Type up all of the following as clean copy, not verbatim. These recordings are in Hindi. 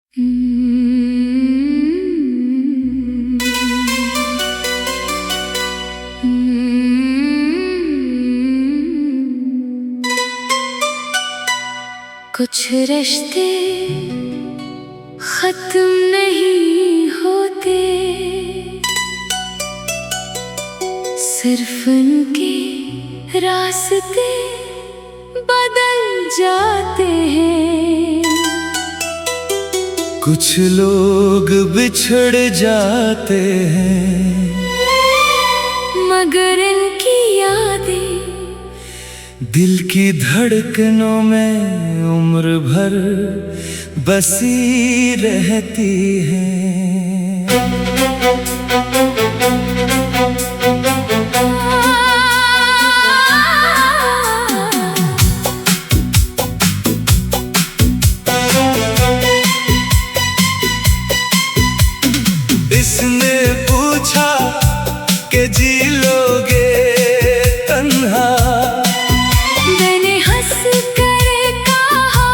कुछ रिश्ते खत्म नहीं होते, सिर्फ उनके रास्ते बदल जाते हैं। कुछ लोग बिछड़ जाते हैं, मगर इनकी यादें दिल की धड़कनों में उम्र भर बसी रहती हैं। इसने पूछा कि जी लोगे तन्हा, मैंने हंस कर कहा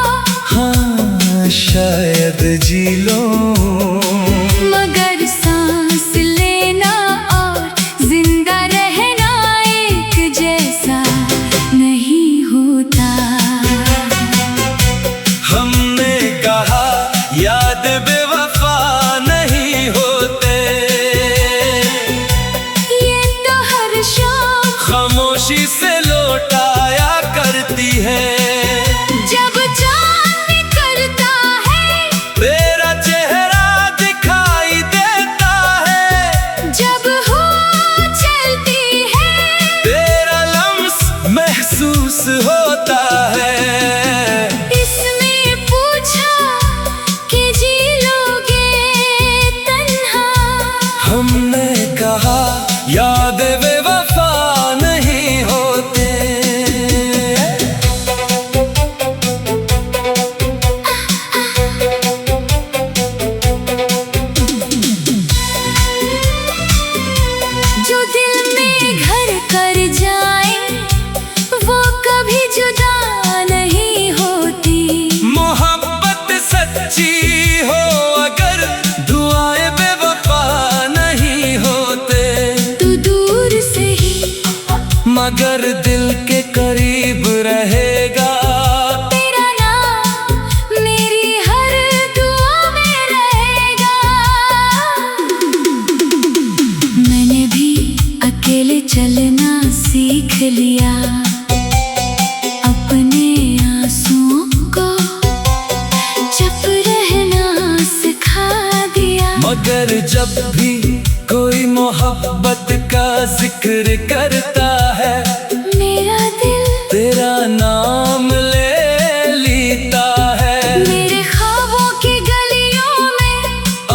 हाँ शायद जी लो, मगर सांस लेना और जिंदा रहना एक जैसा नहीं होता। हमने कहा याद बेवफा नहीं होते, ये तो हर शाम खामोशी से लौटाया करती है। जब चांद निकलता है तेरा चेहरा दिखाई देता है, जब हो चलती है तेरा लम्स महसूस होता है। इसमें पूछा कि जी लोगे तन्हा, हमने कहा याद बेवफा नहीं होते। जो दिल में घर कर जाए वो कभी जुदा नहीं होती। मोहब्बत सच्ची हो अगर दुआएं बेवफा नहीं होते, तू दूर से ही मगर दिल के करीब रहेगा। तेरा नाम मेरी हर दुआ में रहेगा। मैंने भी अकेले चलना सीख लिया, अपने आंसुओं को चुप रहना सिखा दिया। मगर जब भी कोई मोहब्बत का जिक्र करता है, मेरा दिल तेरा नाम ले लेता है। मेरे ख्वाबों की गलियों में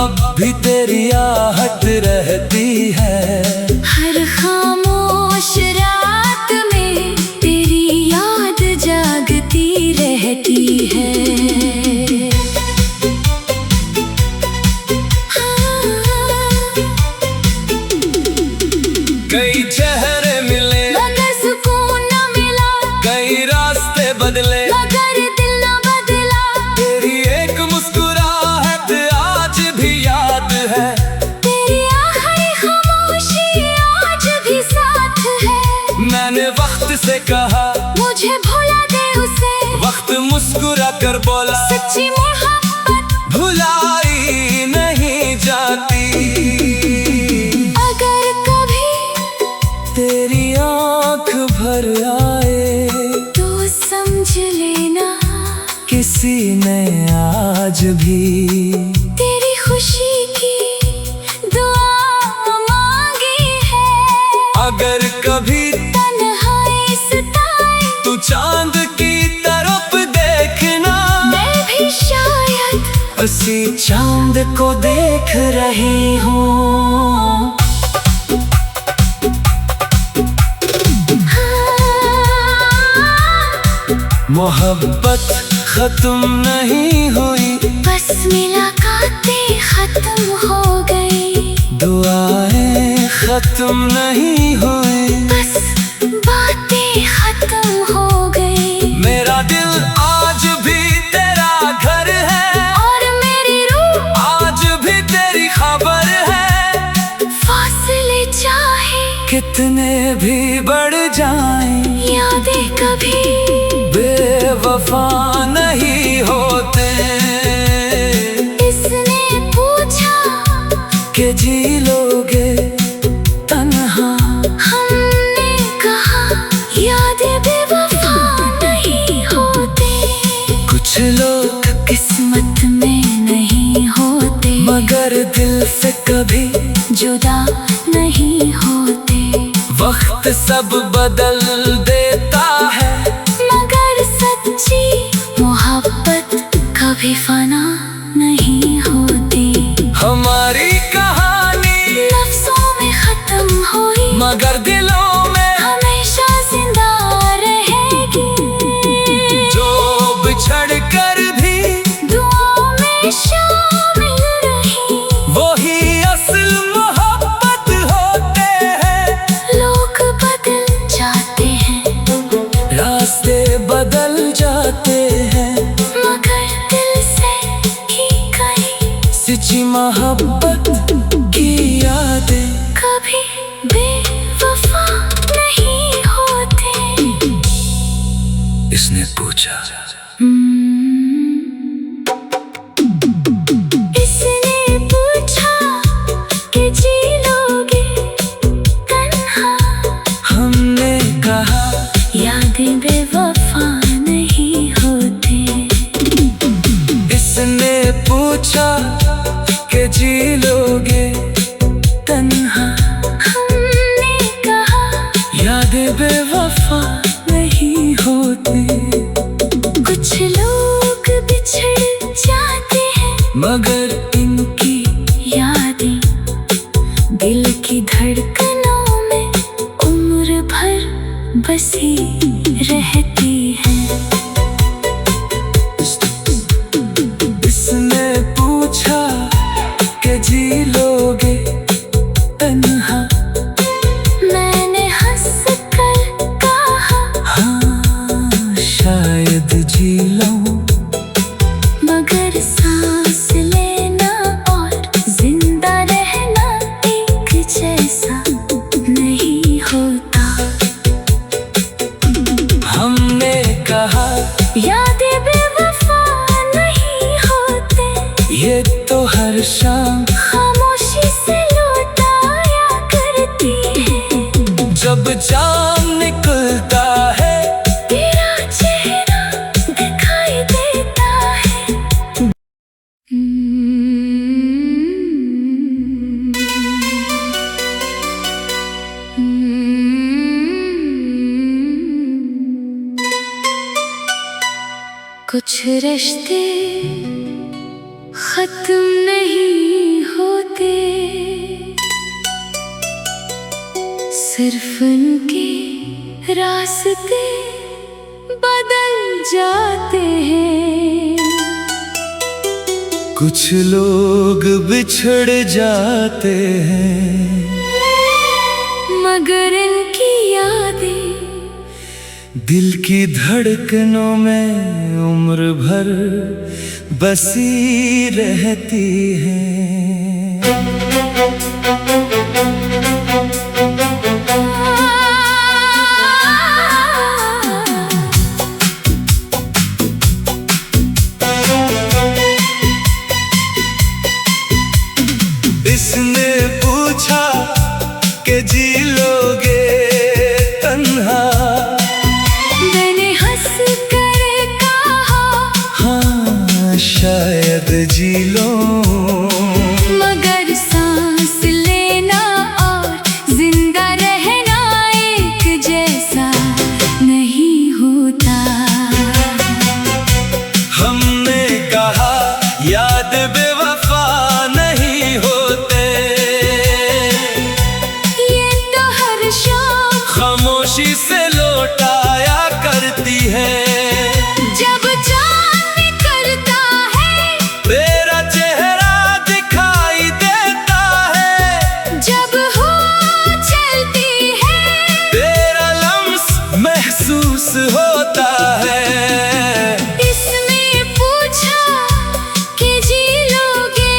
अब भी तेरी आहट रहती है, हर खामोश रात में तेरी याद जागती रहती है। कई चेहरे मिले मगर सुकून न मिला, कई रास्ते बदले मगर दिल न बदला। तेरी एक मुस्कुराहट आज भी याद है, तेरी आखिरी खामोशी आज भी साथ है। मैंने वक्त से कहा मुझे भुला दे उसे, वक्त मुस्कुरा कर बोला सच्ची मोहब्बत भुलाई नहीं जाती। अगर कभी तेरी आंख भर आए तो समझ लेना किसी ने आज भी तेरी खुशी की दुआ मांगी है। अगर कभी तन्हाई सताए तू चांद की तरफ देखना, मैं भी शायद उसी चांद को देख रही हूँ। मोहब्बत खत्म नहीं हुई, बस मुलाकातें खत्म हो गई। दुआएं खत्म नहीं हुई, बस बातें खत्म हो गई। मेरा दिल आज भी तेरा घर है, और मेरी रूह कितने भी बढ़ जाएं, यादें कभी बेवफा नहीं होते। इसने पूछा कि जी लोगे तन्हा, हमने कहा यादें बेवफा नहीं होते। कुछ लोग किस्मत में नहीं होते, मगर दिल से कभी जुदा नहीं होते। वक्त सब बदल देता है, मगर सच्ची मोहब्बत कभी फना नहीं होती। हमारी कहानी लफ्जों में खत्म हुई, मगर दिलों में हमेशा जिंदा रहेगी। जो बिछड़ कर भी दुआओं में शामिल रही, वही असल मोहब्बत होते हैं। लोग बदल जाते हैं, रास्ते बदल जाते हैं, मगर दिल से की गई सच्ची मोहब्बत की यादें कभी बेवफा नहीं होते। इसने पूछा। इसने पूछा कि जी लोगे तन्हा, हमने कहा यादें बेवफा नहीं होते। इसने पूछा कि जी लोगे तन्हा, हमने कहा यादें बेवफा नहीं होती। कुछ लोग बिछड़ जाते हैं, मगर इनकी यादें दिल की धड़कनों में उम्र भर बसी रहती हैं। इसने पूछा कि जी लोगे तन्हा, मैंने हंस कर कहा हाँ शायद जी लूं, मगर सांस लेना और जिंदा रहना एक जैसा नहीं होता। हमने कहा यादें बेवफा नहीं होते, ये तो हर शाम खामोशी से लौटाया करती है। जब चांद निकलता है, तेरा चेहरा दिखाई देता है। कुछ रिश्ते खत्म नहीं होते, सिर्फ उनके रास्ते बदल जाते हैं। कुछ लोग बिछड़ जाते हैं, मगर इनकी यादें दिल की धड़कनों में उम्र भर बसी रहती हैं। इसने पूछा कि जी लोगे तन्हा, मैंने हंस कर कहा हाँ शायद जी लो, मगर सांस लेना और जिंदा रहना एक जैसा नहीं होता। हमने कहा याद बेवफा नहीं होते, ये तो हर शाम खामोशी से लौटाया करती है। जब चांद निकलता है, तेरा चेहरा दिखाई देता है। जब हो चलती है, तेरा लम्स महसूस होता है। इसने पूछा कि जी लोगे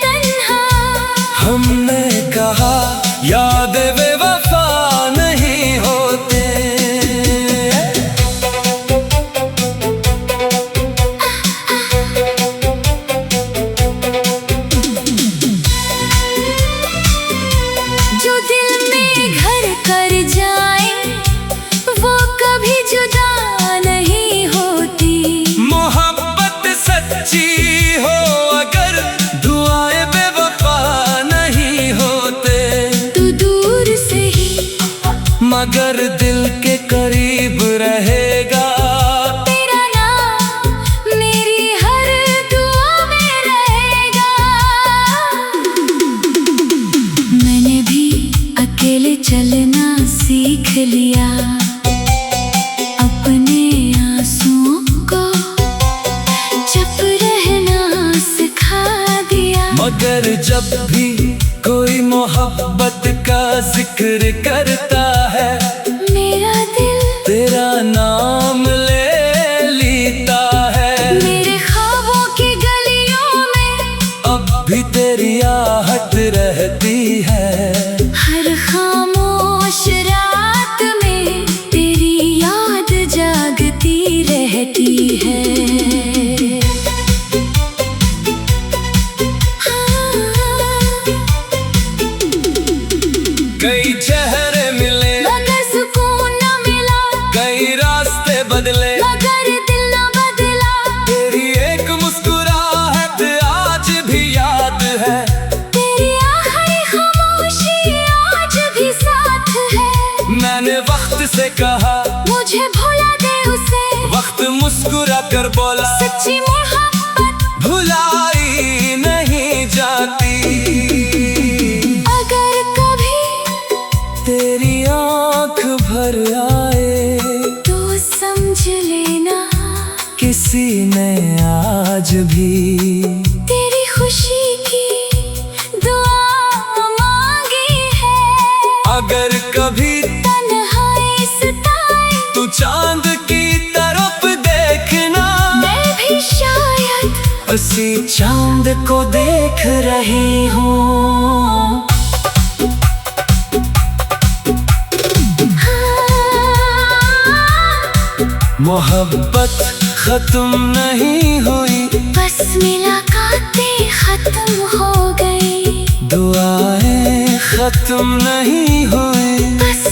तन्हा, हमने कहा याद बेवफा जब भी कोई मोहब्बत का जिक्र करता है, मेरा दिल तेरा नाम ले लेता है। मेरे ख्वाबों की गलियों में अब भी तेरी आहट रहती है। हर खामोश रात में तेरी याद जागती रहती है। कई चेहरे मिले मगर सुकून न मिला, कई रास्ते बदले मगर दिल न बदला। तेरी एक मुस्कुराहट आज भी याद है। तेरी आखिरी खामोशी आज भी साथ है। मैंने वक्त से कहा मुझे भुला दे उसे, वक्त मुस्कुरा कर बोला सच्ची मोहब्बत भुलाई नहीं जाती। अगर कभी तेरी आंख भर आए तो समझ लेना किसी ने आज भी तेरी खुशी की दुआ मांगी है। अगर कभी तन्हाई सताए तू चांद की तरफ देखना, मैं भी शायद उसी चांद को देख रही हूँ। मोहब्बत खत्म नहीं हुई, बस मुलाकातें खत्म हो गई। दुआएं खत्म नहीं हुई, बस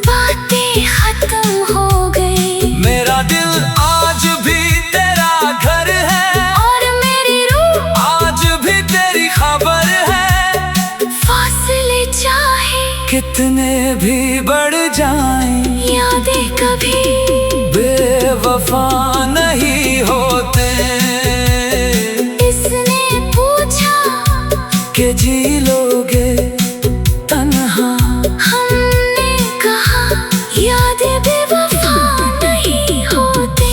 बातें खत्म हो गई। मेरा दिल आज भी तेरा घर है और मेरी रूह आज भी तेरी खबर है। फासले चाहे कितने भी बढ़ जाएं, यादें कभी बेवफा नहीं होते। इसने पूछा कि जी लोगे तन्हा, हमने कहा यादें बेवफा नहीं होते।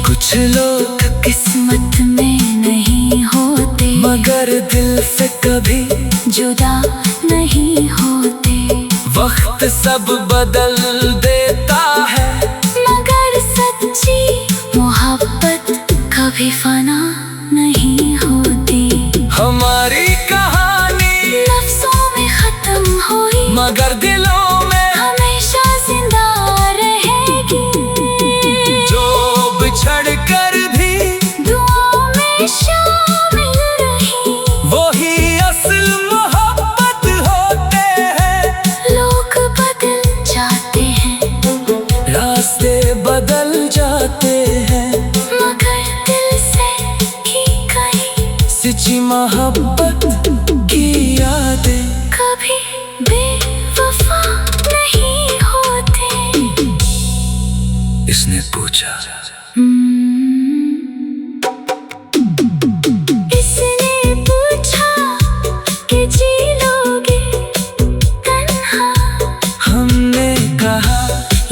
कुछ लोग किस्मत में नहीं होते, मगर दिल से कभी जुदा नहीं होते। वक्त सब बदल देता है, मगर सच्ची मोहब्बत कभी फना नहीं होती। हमारी कहानी लफ्जों में खत्म हुई, मगर दिलों में हमेशा जिंदा रहेगी। जो बिछड़ कर भी दुआओं में शामिल रही, वही असल मोहब्बत होते हैं। लोग बदल जाते हैं, रास्ते बदल जाते हैं, मगर दिल से की गई सच्ची मोहब्बत की यादें कभी बेवफा नहीं होते। इसने पूछा इसने पूछा कि जी लोगे तन्हा, हमने कहा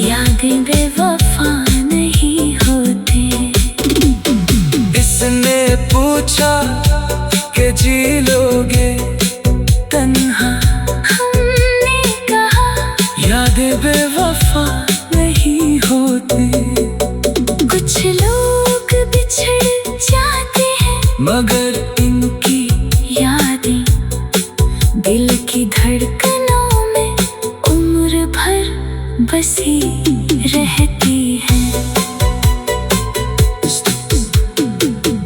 यादें बेवफा नहीं होते। इसने पूछा कि जी लोगे तन्हा, हमने कहा यादें बेवफा नहीं होती। कुछ लोग बिछड़ जाते हैं, मगर इनकी यादें दिल की धड़कनों में उम्र भर बसी रहती हैं।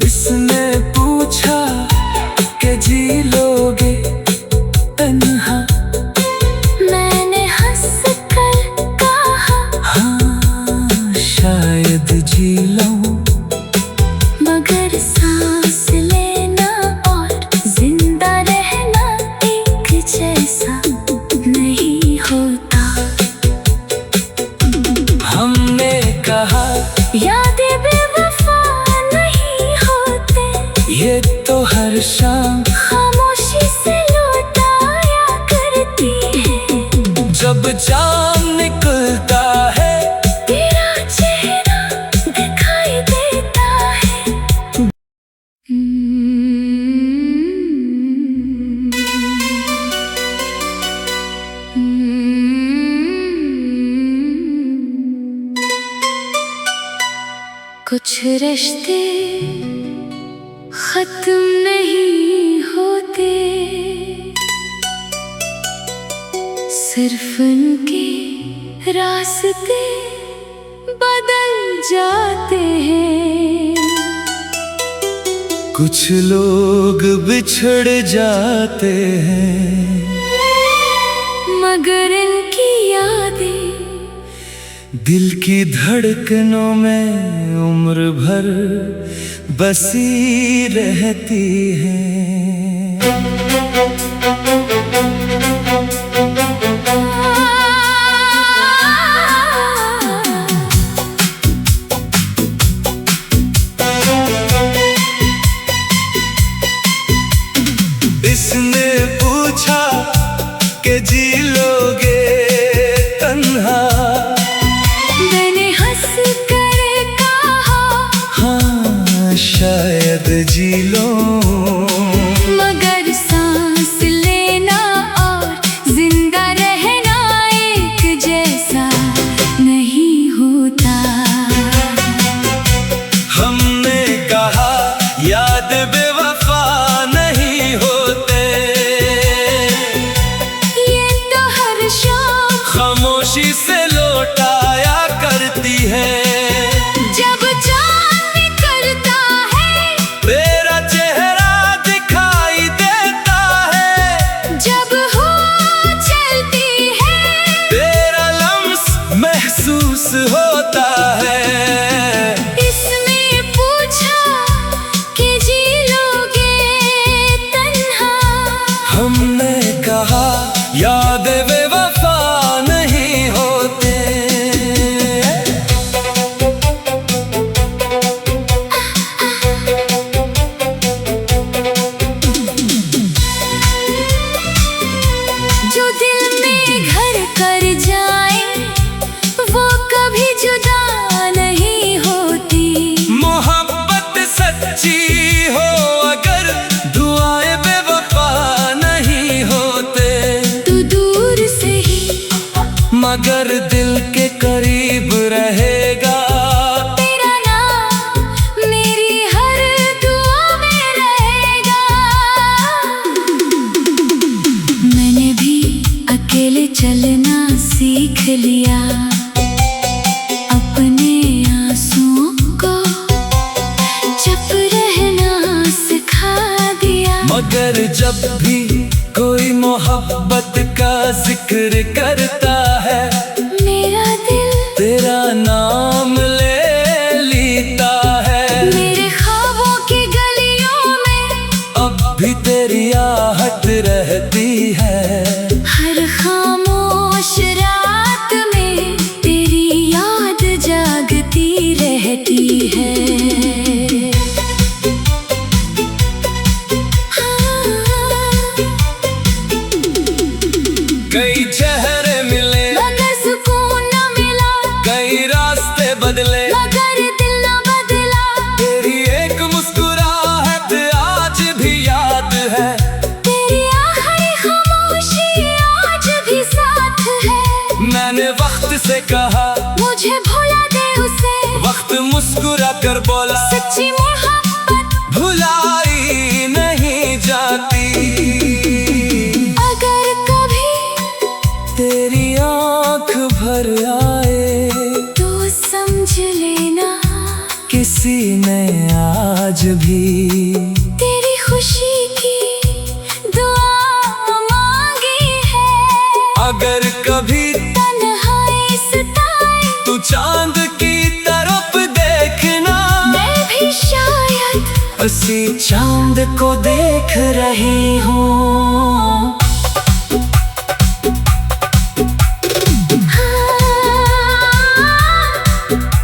इसने पूछा कि जी लोगे तन्हा, मैंने हंस कर कहा हाँ शायद जी लूं, मगर सांस लेना और जिंदा रहना एक जैसा नहीं होता। हमने कहा यादें बेवफा नहीं होते, ये तो हर शाम खामोशी से लौटाया करती है। जब जान निकलता है, तेरा चेहरा दिखाई देता है। कुछ रिश्ते खत्म नहीं होते, सिर्फ उनके रास्ते बदल जाते हैं। कुछ लोग बिछड़ जाते हैं, मगर इनकी यादें दिल की धड़कनों में उम्र भर बसी रहती हैं। इसने पूछा कि जी लोगे तन्हा, मैंने हंस कर कहा हाँ शायद जी लो, मगर सांस लेना और जिंदा रहना एक जैसा नहीं होता। हमने कहा याद बेवफा नहीं होते, ये तो हर शाम खामोशी से लौटाया करती है। जब चांद निकलता है तेरा चेहरा दिखाई देता है, जब हो चलती है तेरा लम्स महसूस होता है। इसमें पूछा कि जी लोगे तन्हा, हमने कहा याद बेवफा नहीं होते। जो दिल में घर कर जाए वो कभी जुदा नहीं होती। मोहब्बत सच्ची हो अगर दुआएं बेवफा नहीं होते, तू दूर से ही मगर दिल के करीब रहेगा। तेरा नाम मेरी हर दुआ में रहेगा। मैंने भी अकेले चलना सीख लिया, अपने आंसुओं को चुप रहना सिखा दिया। मगर जब भी कोई मोहब्बत का जिक्र करता है, मेरा दिल तेरा नाम ले लेता है। मेरे ख्वाबों की गलियों में अब भी तेरी आहट रहती है, हर खामोश रात में तेरी याद जागती रहती है। कई चेहरे मिले मगर सुकून न मिला, कई रास्ते बदले मगर दिल न बदला। तेरी एक मुस्कुराहट आज भी याद है, तेरी आखिरी खामोशी आज भी साथ है। मैंने वक्त से कहा मुझे भुला दे उसे, वक्त मुस्कुरा कर बोला सच्ची मोहब्बत भुलाई नहीं जाती। अगर कभी तेरी आंख भर आए तो समझ लेना किसी ने आज भी तेरी खुशी की दुआ मांगी है। अगर कभी तन्हाई सताए तू चांद की तरफ देखना, मैं भी शायद उसी चांद को देख रही हूँ।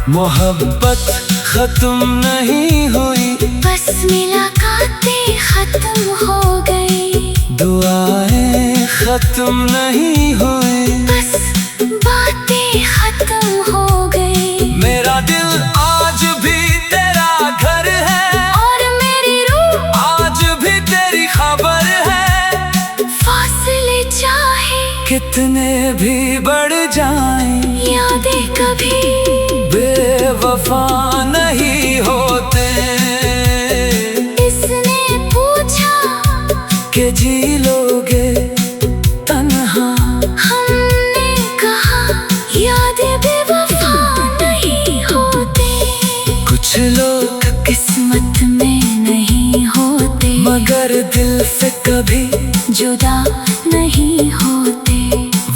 मोहब्बत खत्म नहीं हुई, बस मुलाकातें खत्म हो गई। दुआएं खत्म नहीं हुई, बस बातें खत्म हो गई। मेरा दिल आज भी तेरा घर है, और मेरी रूह आज भी तेरी खबर है। फासले चाहे कितने भी बढ़ जाएं, यादें कभी बेवफा नहीं के जी लोगे तन्हा। हमने कहा यादें बेवफा नहीं होते, कुछ लोग किस्मत में नहीं होते, मगर दिल से कभी जुदा नहीं होते।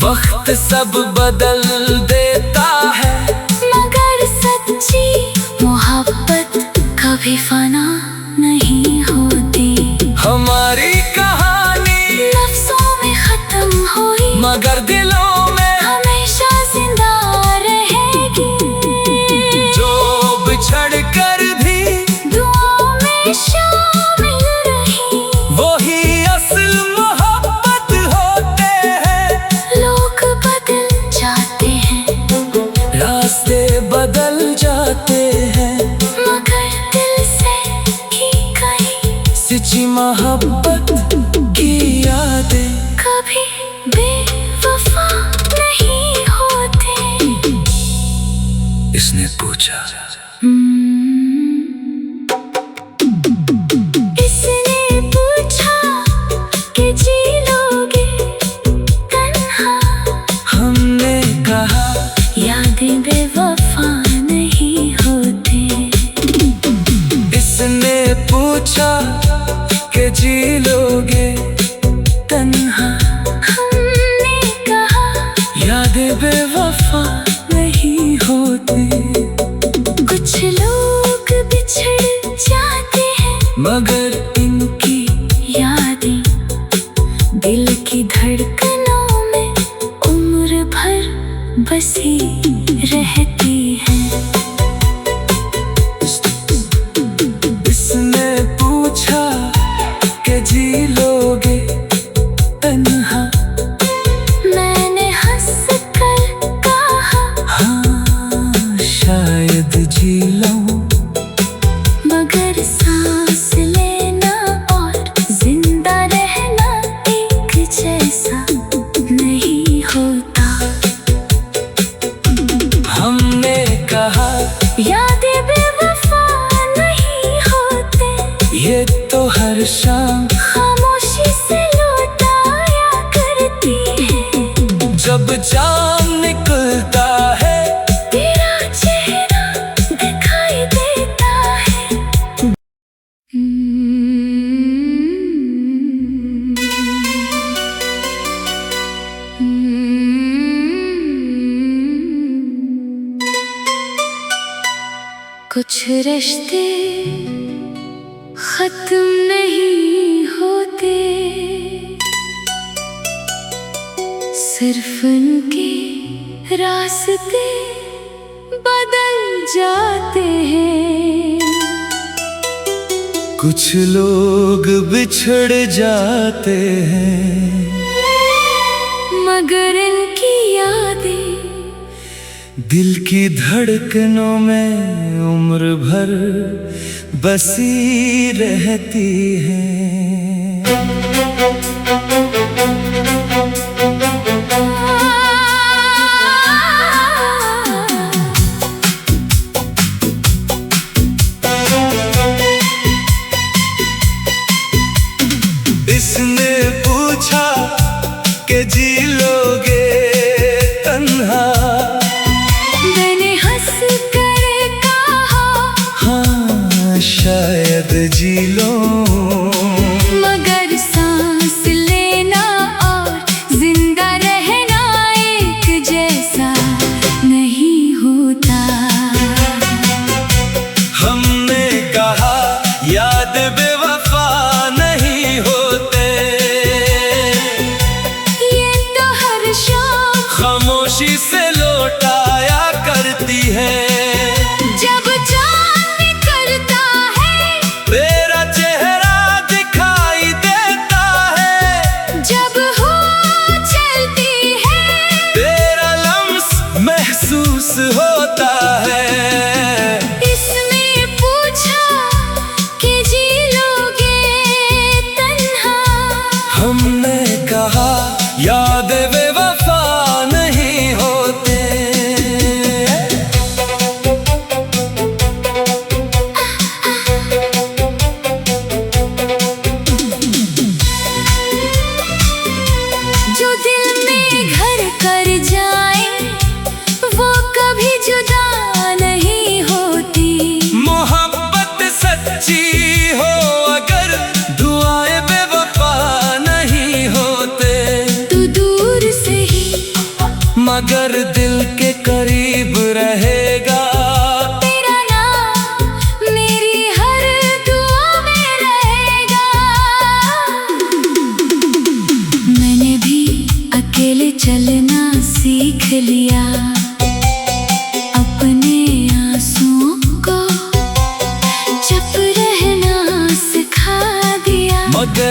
वक्त सब बदल देता है, मगर सच्ची मोहब्बत कभी फना नहीं होती। हमारी कहानी लफ्जों में खत्म हुई, मगर दिलों में हमेशा जिंदा रहेगी। जो बिछड़ कर भी दुआओं में शामिल रही, वही असल मोहब्बत होते हैं। लोग बदल जाते हैं, रास्ते बदल जाते हैं, मगर दिल से की गई सच्ची मोहब्बत की यादें कभी बेवफा नहीं होते। इसने पूछा। इसने पूछा कि जी लोगे तन्हा। हमने कहा यादें बेवफा नहीं होते। इसने पूछा कि जी लोगे तन्हा। हमने कहा यादें बेवफा नहीं होती, कुछ लोग बिछड़ जाते हैं, मगर इनकी यादें दिल की धड़कनों में उम्र भर बसी रहती हैं। इसने पूछा कि जी लोगे तन्हा। मैंने हंस कर कहा हाँ शायद जी लूं, मगर सांस लेना और जिंदा रहना एक जैसा नहीं होता। हमने कहा यादें बेवफा नहीं होते, ये तो हर शाम खामोशी से लौटाया करती है। जब जान निकलता है, तेरा चेहरा दिखाई देता है। कुछ रिश्ते खत्म नहीं होते, सिर्फ उनके रास्ते बदल जाते हैं। कुछ लोग बिछड़ जाते हैं, मगर इनकी यादें दिल की धड़कनों में उम्र भर बसी रहती हैं। इसने पूछा कि जी लोगे तन्हा। मैंने हंस कर कहा हाँ शायद जी लो, मगर सांस लेना और जिंदा रहना एक जैसा नहीं होता। हमने कहा याद बेवफा नहीं होते, ये तो हर शाम खामोशी से लौटाया करती है। जब जान निकलता है, तेरा चेहरा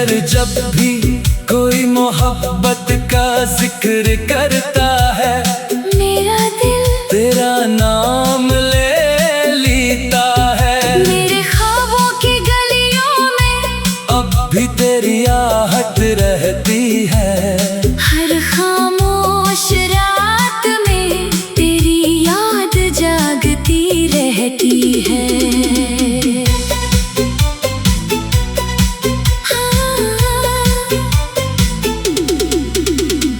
मगर जब भी कोई मोहब्बत का जिक्र करता है, मेरा दिल तेरा नाम ले लेता है। मेरे ख्वाबों की गलियों में अब भी तेरी आहट रहती है। हर खामोश रात में तेरी याद जागती रहती है।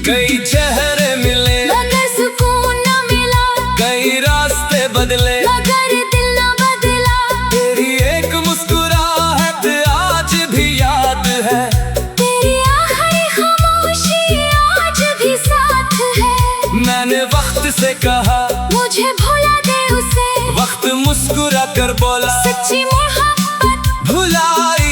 कई चेहरे मिले मगर सुकून न मिला, कई रास्ते बदले मगर दिल न बदला। तेरी एक मुस्कुराहट आज भी याद है। तेरी आखिरी खामोशी आज भी साथ है। मैंने वक्त से कहा मुझे भुला दे उसे, वक्त मुस्कुरा कर बोला सच्ची मोहब्बत भुलाई